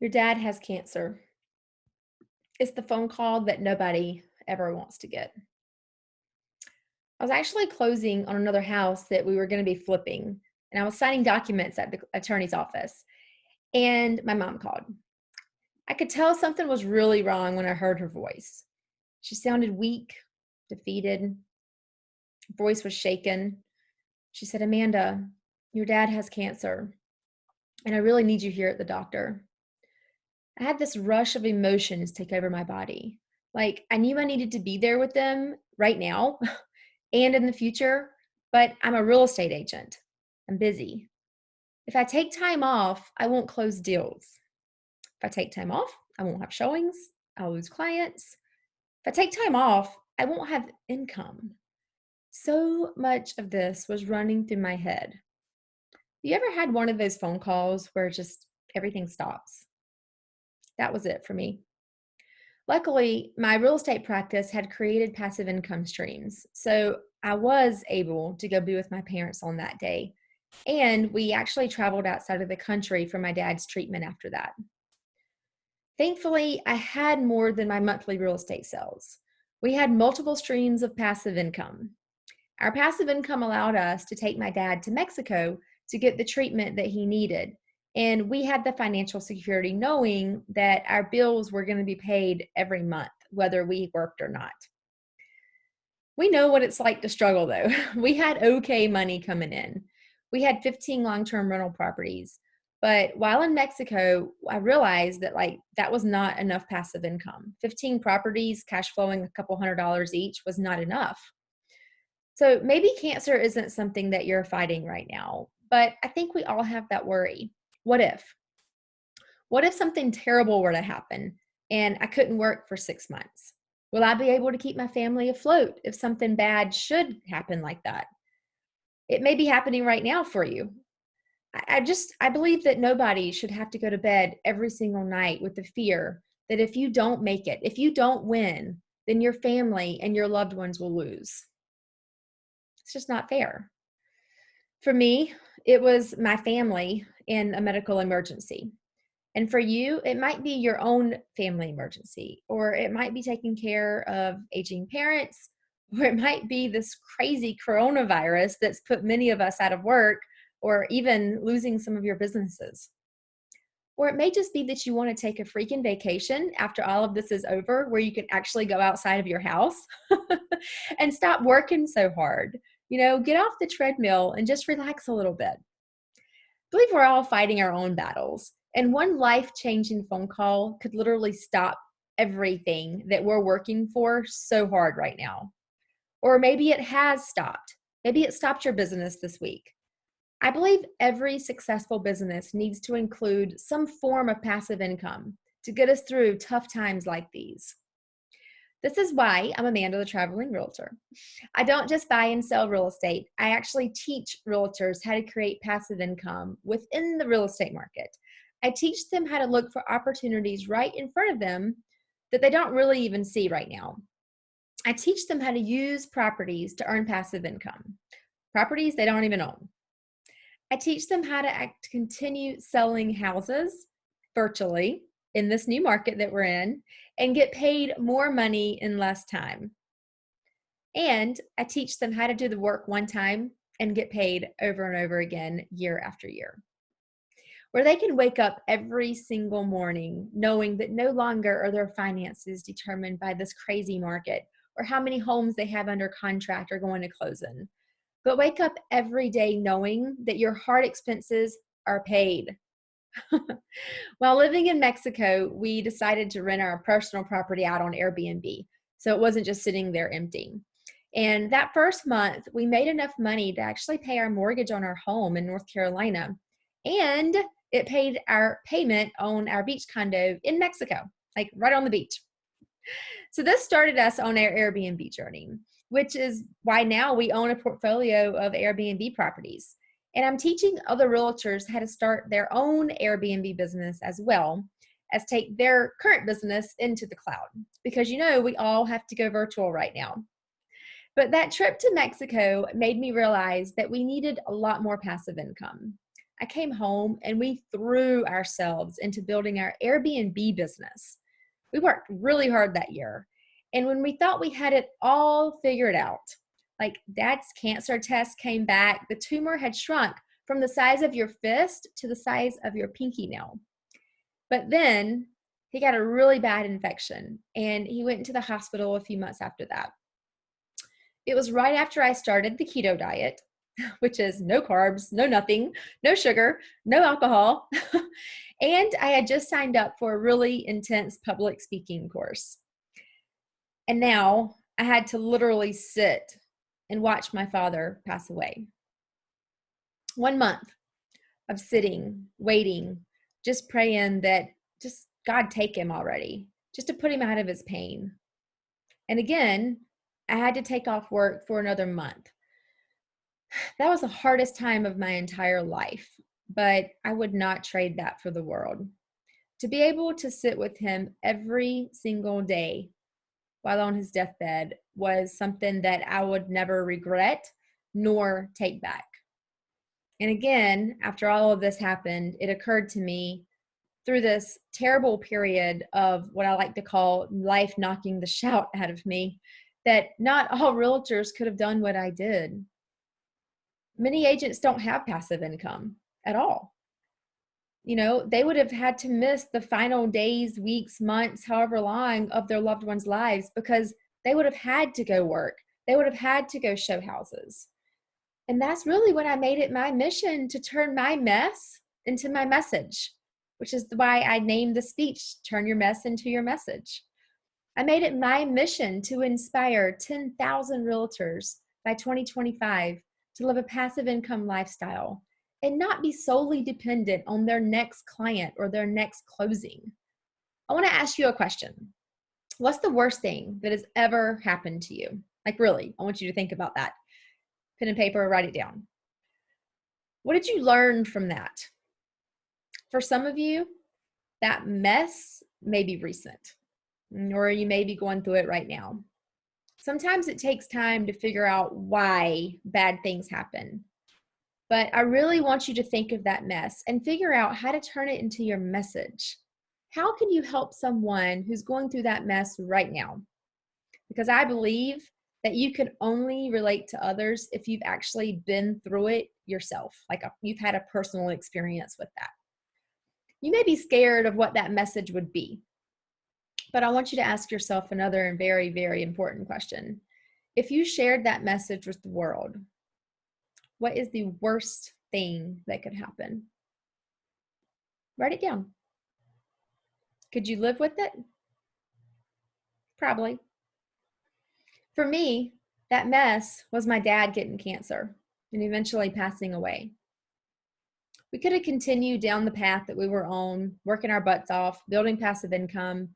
Your dad has cancer. It's the phone call that nobody ever wants to get. I was actually closing on another house that we were going to be flipping, and I was signing documents at the attorney's office, and my mom called. I could tell something was really wrong when I heard her voice. She sounded weak, defeated, her voice was shaken. She said, "Amanda, your dad has cancer, and I really need you here at the doctor." I had this rush of emotions take over my body. Like I knew I needed to be there with them right now and in the future, but I'm a real estate agent. I'm busy. If I take time off, I won't close deals. If I take time off, I won't have showings. I'll lose clients. If I take time off, I won't have income. So much of this was running through my head. You ever had one of those phone calls where just everything stops? That was it for me. Luckily, my real estate practice had created passive income streams. So I was able to go be with my parents on that day. And we actually traveled outside of the country for my dad's treatment after that. Thankfully, I had more than my monthly real estate sales. We had multiple streams of passive income. Our passive income allowed us to take my dad to Mexico to get the treatment that he needed. And we had the financial security knowing that our bills were going to be paid every month, whether we worked or not. We know what it's like to struggle, though. We had okay money coming in. We had 15 long-term rental properties. But while in Mexico, I realized that that was not enough passive income. 15 properties, cash flowing a couple $100 each was not enough. So maybe cancer isn't something that you're fighting right now, but I think we all have that worry. What if? What if something terrible were to happen and I couldn't work for 6 months? Will I be able to keep my family afloat if something bad should happen like that? It may be happening right now for you. I believe that nobody should have to go to bed every single night with the fear that if you don't make it, if you don't win, then your family and your loved ones will lose. It's just not fair. For me, it was my family in a medical emergency. And for you, it might be your own family emergency, or it might be taking care of aging parents, or it might be this crazy coronavirus that's put many of us out of work, or even losing some of your businesses. Or it may just be that you want to take a freaking vacation after all of this is over, where you can actually go outside of your house and stop working so hard. Get off the treadmill and just relax a little bit. I believe we're all fighting our own battles, and one life changing phone call could literally stop everything that we're working for so hard right now. Or maybe it has stopped. Maybe it stopped your business this week. I believe every successful business needs to include some form of passive income to get us through tough times like these. This is why I'm Amanda, the traveling realtor. I don't just buy and sell real estate. I actually teach realtors how to create passive income within the real estate market. I teach them how to look for opportunities right in front of them that they don't really even see right now. I teach them how to use properties to earn passive income, properties they don't even own. I teach them how to continue selling houses virtually in this new market that we're in and get paid more money in less time. And I teach them how to do the work one time and get paid over and over again, year after year, where they can wake up every single morning knowing that no longer are their finances determined by this crazy market or how many homes they have under contract or going to close in, but wake up every day knowing that your hard expenses are paid. While living in Mexico, we decided to rent our personal property out on Airbnb, so it wasn't just sitting there empty. And that first month, we made enough money to actually pay our mortgage on our home in North Carolina. And it paid our payment on our beach condo in Mexico, like right on the beach. So this started us on our Airbnb journey, which is why now we own a portfolio of Airbnb properties. And I'm teaching other realtors how to start their own Airbnb business as well as take their current business into the cloud. Because we all have to go virtual right now. But that trip to Mexico made me realize that we needed a lot more passive income. I came home and we threw ourselves into building our Airbnb business. We worked really hard that year. And when we thought we had it all figured out, like dad's cancer test came back, the tumor had shrunk from the size of your fist to the size of your pinky nail. But then he got a really bad infection and he went into the hospital a few months after that. It was right after I started the keto diet, which is no carbs, no nothing, no sugar, no alcohol. And I had just signed up for a really intense public speaking course. And now I had to literally sit and watch my father pass away. 1 month of sitting, waiting, just praying that just God take him already, just to put him out of his pain. And again, I had to take off work for another month. That was the hardest time of my entire life, but I would not trade that for the world. To be able to sit with him every single day while on his deathbed was something that I would never regret nor take back. And again, after all of this happened, it occurred to me through this terrible period of what I like to call life knocking the shout out of me, that not all realtors could have done what I did. Many agents don't have passive income at all. You know, they would have had to miss the final days, weeks, months, however long of their loved ones' lives because they would have had to go work. They would have had to go show houses. And that's really when I made it my mission to turn my mess into my message, which is why I named the speech, Turn Your Mess into Your Message. I made it my mission to inspire 10,000 realtors by 2025 to live a passive income lifestyle and not be solely dependent on their next client or their next closing. I want to ask you a question. What's the worst thing that has ever happened to you? Like really, I want you to think about that. Pen and paper, write it down. What did you learn from that? For some of you, that mess may be recent, or you may be going through it right now. Sometimes it takes time to figure out why bad things happen. But I really want you to think of that mess and figure out how to turn it into your message. How can you help someone who's going through that mess right now? Because I believe that you can only relate to others if you've actually been through it yourself, like you've had a personal experience with that. You may be scared of what that message would be, but I want you to ask yourself another and very, very important question. If you shared that message with the world, what is the worst thing that could happen? Write it down. Could you live with it? Probably. For me, that mess was my dad getting cancer and eventually passing away. We could have continued down the path that we were on, working our butts off, building passive income,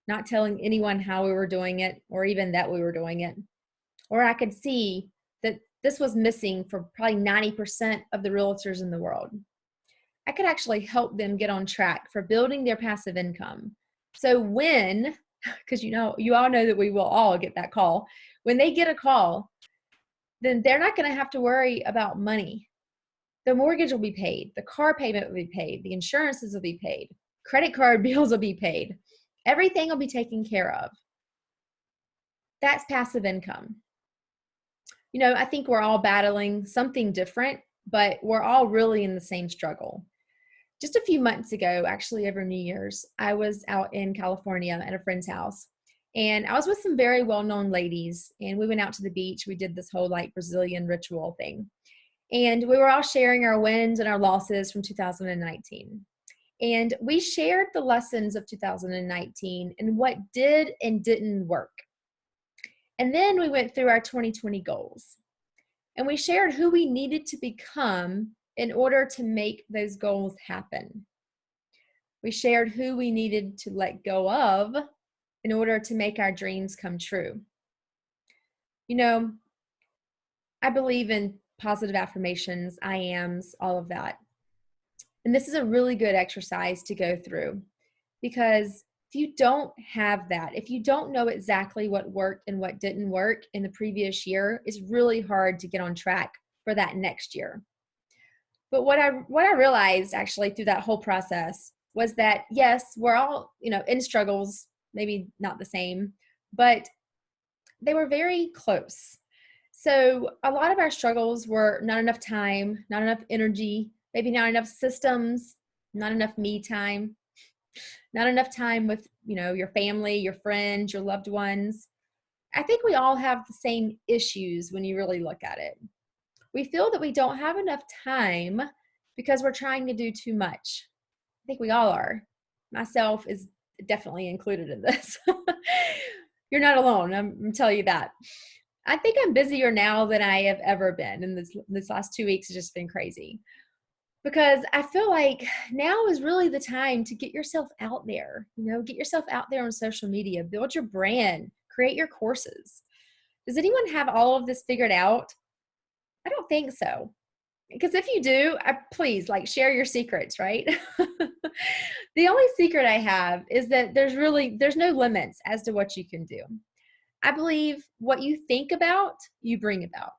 not telling anyone how we were doing it or even that we were doing it. Or I could see that this was missing for probably 90% of the realtors in the world. I could actually help them get on track for building their passive income. So when, because you all know that we will all get that call, when they get a call, then they're not going to have to worry about money. The mortgage will be paid, the car payment will be paid, the insurances will be paid, credit card bills will be paid, everything will be taken care of. That's passive income. You know, I think we're all battling something different, but we're all really in the same struggle. Just a few months ago, actually over New Year's, I was out in California at a friend's house, and I was with some very well-known ladies, and we went out to the beach. We did this whole like Brazilian ritual thing, and we were all sharing our wins and our losses from 2019. And we shared the lessons of 2019 and what did and didn't work. And then we went through our 2020 goals, and we shared who we needed to become in order to make those goals happen. We shared who we needed to let go of in order to make our dreams come true. You know, I believe in positive affirmations, I ams, all of that. And this is a really good exercise to go through, because if you don't have that, if you don't know exactly what worked and what didn't work in the previous year, it's really hard to get on track for that next year. But what I realized actually through that whole process was that yes, we're all, in struggles, maybe not the same, but they were very close. So a lot of our struggles were not enough time, not enough energy, maybe not enough systems, not enough me time, not enough time with, your family, your friends, your loved ones. I think we all have the same issues when you really look at it. We feel that we don't have enough time because we're trying to do too much. I think we all are. Myself is definitely included in this. You're not alone. I'm telling you that. I think I'm busier now than I have ever been. And this last 2 weeks has just been crazy because I feel like now is really the time to get yourself out there. Get yourself out there on social media, build your brand, create your courses. Does anyone have all of this figured out? I don't think so. Because if you do, please share your secrets, right? The only secret I have is that there's no limits as to what you can do. I believe what you think about, you bring about.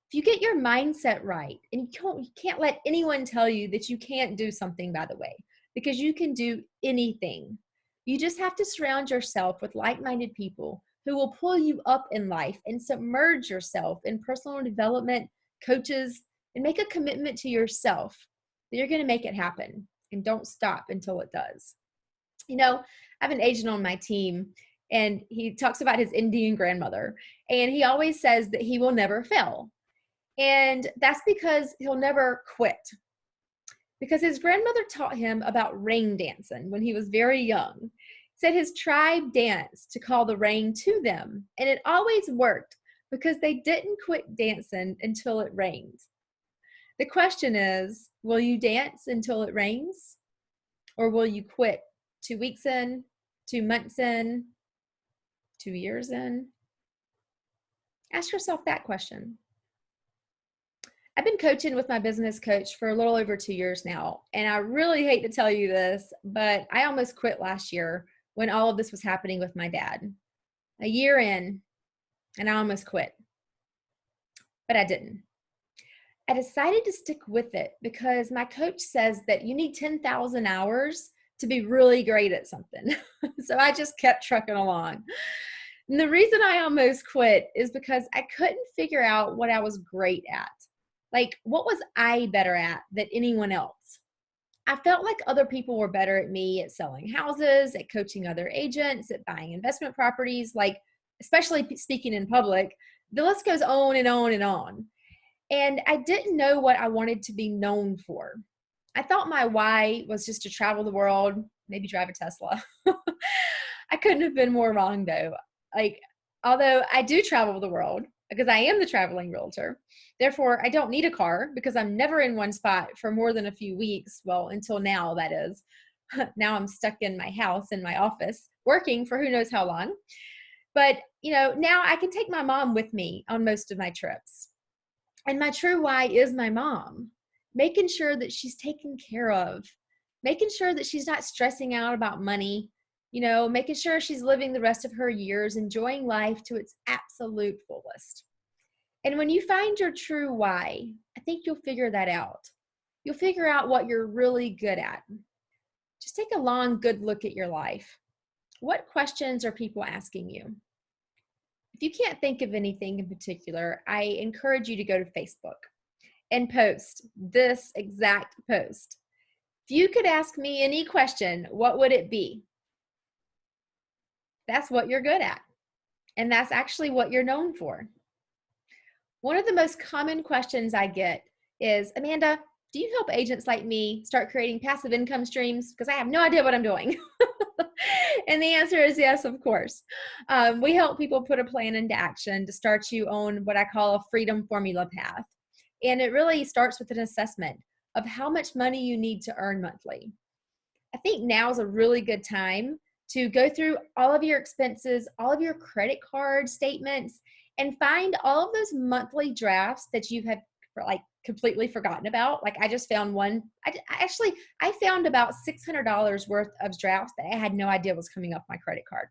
If you get your mindset right, and you can't let anyone tell you that you can't do something, by the way, because you can do anything. You just have to surround yourself with like-minded people who will pull you up in life and submerge yourself in personal development, coaches, and make a commitment to yourself that you're going to make it happen and don't stop until it does. I have an agent on my team, and he talks about his Indian grandmother, and he always says that he will never fail. And that's because he'll never quit. Because his grandmother taught him about rain dancing when he was very young. Said his tribe danced to call the rain to them, and it always worked because they didn't quit dancing until it rained. The question is, will you dance until it rains? Or will you quit 2 weeks in, 2 months in, 2 years in? Ask yourself that question. I've been coaching with my business coach for a little over 2 years now, and I really hate to tell you this, but I almost quit last year when all of this was happening with my dad. A year in, and I almost quit, but I didn't. I decided to stick with it because my coach says that you need 10,000 hours to be really great at something. So I just kept trucking along. And the reason I almost quit is because I couldn't figure out what I was great at. What was I better at than anyone else? I felt like other people were better at me at selling houses, at coaching other agents, at buying investment properties, especially speaking in public. The list goes on and on and on. And I didn't know what I wanted to be known for. I thought my why was just to travel the world, maybe drive a Tesla. I couldn't have been more wrong though. Although I do travel the world because I am the traveling realtor. Therefore, I don't need a car because I'm never in one spot for more than a few weeks. Well, until now, that is. Now I'm stuck in my house, in my office, working for who knows how long. But, now I can take my mom with me on most of my trips. And my true why is my mom, making sure that she's taken care of, making sure that she's not stressing out about money, making sure she's living the rest of her years, enjoying life to its absolute fullest. And when you find your true why, I think you'll figure that out. You'll figure out what you're really good at. Just take a long, good look at your life. What questions are people asking you? If you can't think of anything in particular, I encourage you to go to Facebook and post this exact post. If you could ask me any question, what would it be? That's what you're good at. And that's actually what you're known for. One of the most common questions I get is, Amanda, do you help agents like me start creating passive income streams? Because I have no idea what I'm doing. And the answer is yes, of course. We help people put a plan into action to start you on what I call a freedom formula path. And it really starts with an assessment of how much money you need to earn monthly. I think now is a really good time to go through all of your expenses, all of your credit card statements, and find all of those monthly drafts that you have completely forgotten about. I just found one. I found about $600 worth of drafts that I had no idea was coming off my credit card.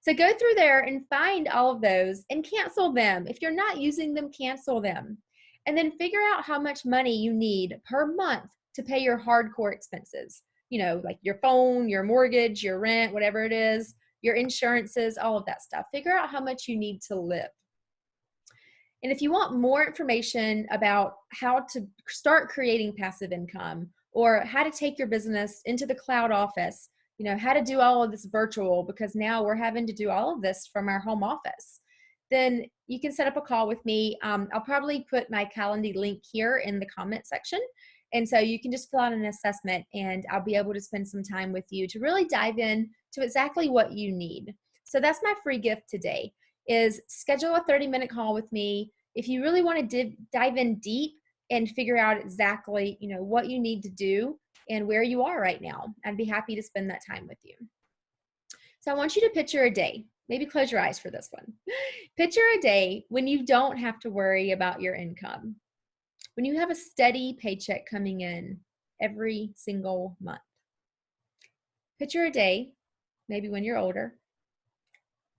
So go through there and find all of those and cancel them. If you're not using them, cancel them. And then figure out how much money you need per month to pay your hardcore expenses. Like your phone, your mortgage, your rent, whatever it is, your insurances, all of that stuff. Figure out how much you need to live. And if you want more information about how to start creating passive income or how to take your business into the cloud office, how to do all of this virtual, because now we're having to do all of this from our home office, then you can set up a call with me. I'll probably put my Calendly link here in the comment section. And so you can just fill out an assessment and I'll be able to spend some time with you to really dive in to exactly what you need. So that's my free gift today, is schedule a 30-minute call with me. If you really want to dive in deep and figure out exactly, what you need to do and where you are right now, I'd be happy to spend that time with you. So I want you to picture a day. Maybe close your eyes for this one. Picture a day when you don't have to worry about your income, when you have a steady paycheck coming in every single month. Picture a day, maybe when you're older,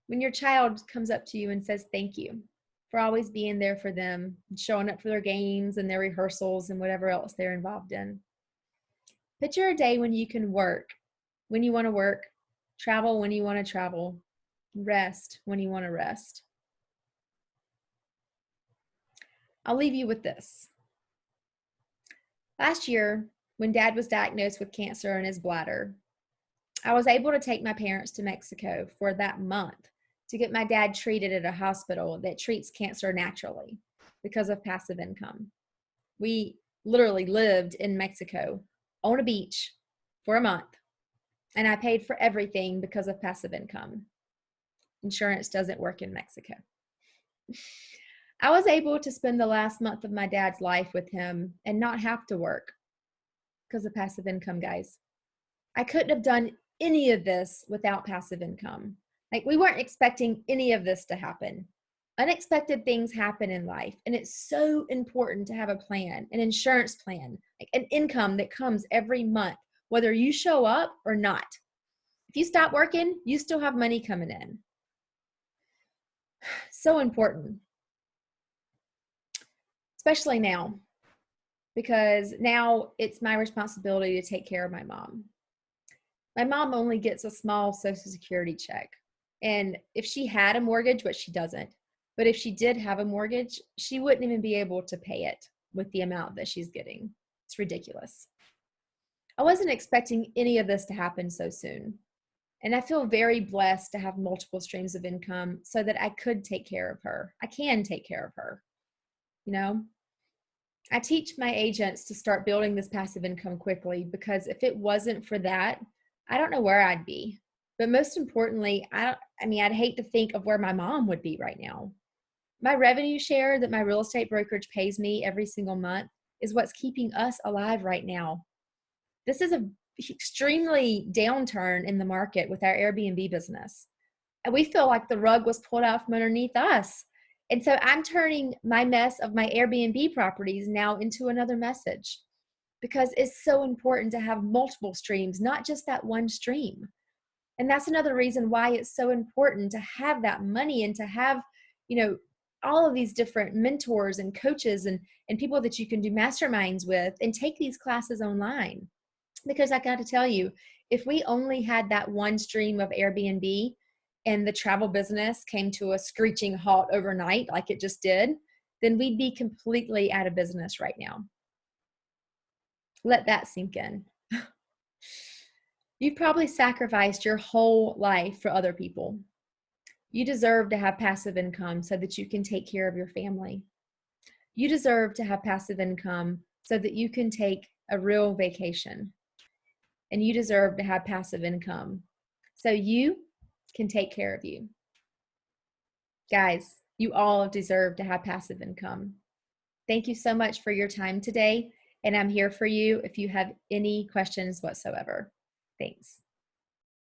when your child comes up to you and says thank you for always being there for them, showing up for their games and their rehearsals and whatever else they're involved in. Picture a day when you can work when you want to work, travel when you want to travel, rest when you want to rest. I'll leave you with this. Last year, when Dad was diagnosed with cancer in his bladder, I was able to take my parents to Mexico for that month to get my dad treated at a hospital that treats cancer naturally because of passive income. We literally lived in Mexico on a beach for a month, and I paid for everything because of passive income. Insurance doesn't work in Mexico. I was able to spend the last month of my dad's life with him and not have to work because of passive income, guys. I couldn't have done any of this without passive income. Like, we weren't expecting any of this to happen. Unexpected things happen in life, and it's so important to have a plan, an insurance plan, like an income that comes every month, whether you show up or not. If you stop working, you still have money coming in. So important, especially now, because now it's my responsibility to take care of my mom. My mom only gets a small Social Security check. And if she had a mortgage, which she doesn't, but if she did have a mortgage, she wouldn't even be able to pay it with the amount that she's getting. It's ridiculous. I wasn't expecting any of this to happen so soon. And I feel very blessed to have multiple streams of income so that I could take care of her. I can take care of her. I teach my agents to start building this passive income quickly, because if it wasn't for that, I don't know where I'd be. But most importantly, I'd hate to think of where my mom would be right now. My revenue share that my real estate brokerage pays me every single month is what's keeping us alive right now. This is an extremely downturn in the market with our Airbnb business. And we feel like the rug was pulled out from underneath us. And so I'm turning my mess of my Airbnb properties now into another message, because it's so important to have multiple streams, not just that one stream. And that's another reason why it's so important to have that money and to have, all of these different mentors and coaches and people that you can do masterminds with and take these classes online. Because I got to tell you, if we only had that one stream of Airbnb and the travel business came to a screeching halt overnight, like it just did, then we'd be completely out of business right now. Let that sink in. You've probably sacrificed your whole life for other people. You deserve to have passive income so that you can take care of your family. You deserve to have passive income so that you can take a real vacation. And you deserve to have passive income so you can take care of you. Guys, you all deserve to have passive income. Thank you so much for your time today, and I'm here for you if you have any questions whatsoever. Thanks.